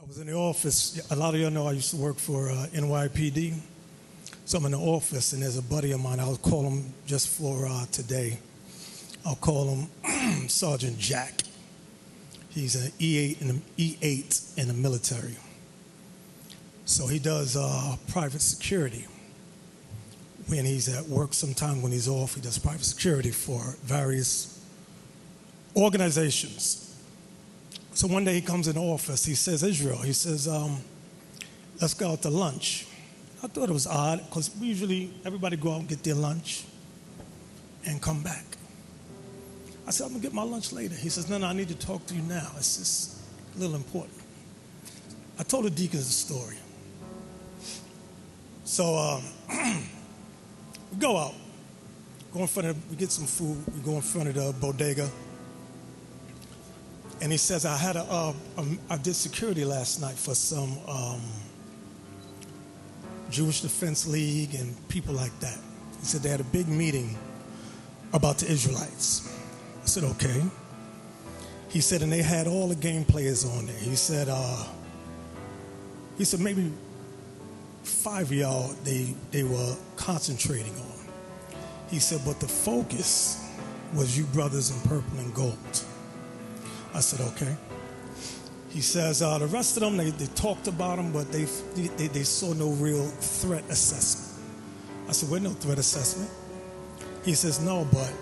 was in the office. A lot of y'all know I used to work for NYPD. So I'm in the office, and there's a buddy of mine. I'll call him just for today. I'll call him Sergeant Jack. He's an E8 in the military. So he does private security. When he's at work, sometime when he's off, he does private security for various organizations. So one day he comes in the office, he says, Israel, he says, let's go out to lunch. I thought it was odd, because usually everybody go out and get their lunch and come back. I said, I'm going to get my lunch later. He says, no, I need to talk to you now. It's just a little important. I told the deacons the story. So we go out, we get some food, we go in front of the bodega. And he says, I did security last night for some Jewish Defense League and people like that. He said they had a big meeting about the Israelites. I said, okay. He said, and they had all the game players on there. He said maybe 5 of y'all they were concentrating on. He said, but the focus was you brothers in purple and gold. I said, okay. He says, the rest of them, they talked about them, but they saw no real threat assessment. I said, well, no threat assessment. He says, no, but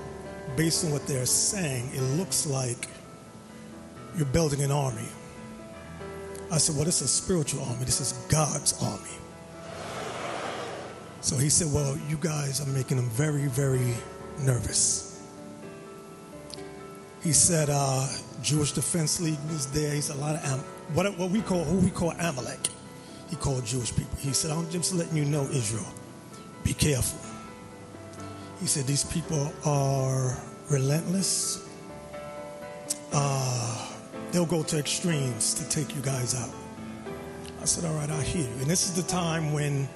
based on what they're saying, it looks like you're building an army. I said, well, this is a spiritual army. This is God's army. So he said, well, you guys are making them very, very nervous. He said, Jewish Defense League was there. He said, a lot of who we call Amalek. He called Jewish people. He said, I'm just letting you know, Israel, be careful. He said, these people are relentless. They'll go to extremes to take you guys out. I said, all right, I hear you. And this is the time when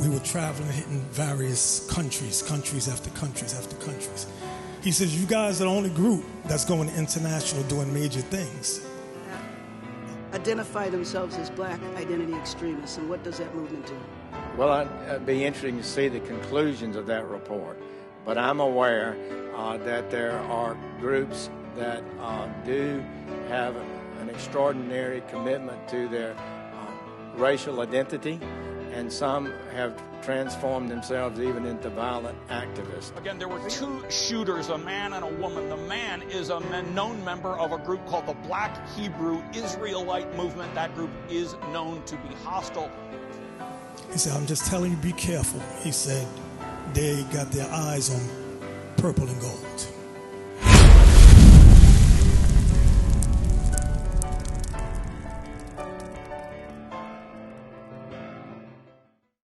we were traveling, hitting various countries after countries after countries. He says, you guys are the only group that's going international doing major things. Identify themselves as black identity extremists, and what does that movement do? Well, it'd be interesting to see the conclusions of that report. But I'm aware that there are groups that do have an extraordinary commitment to their racial identity, and some have transformed themselves even into violent activists. Again, there were two shooters, a man and a woman. The man is a known member of a group called the Black Hebrew Israelite Movement. That group is known to be hostile. He said, I'm just telling you, be careful. He said, they got their eyes on purple and gold.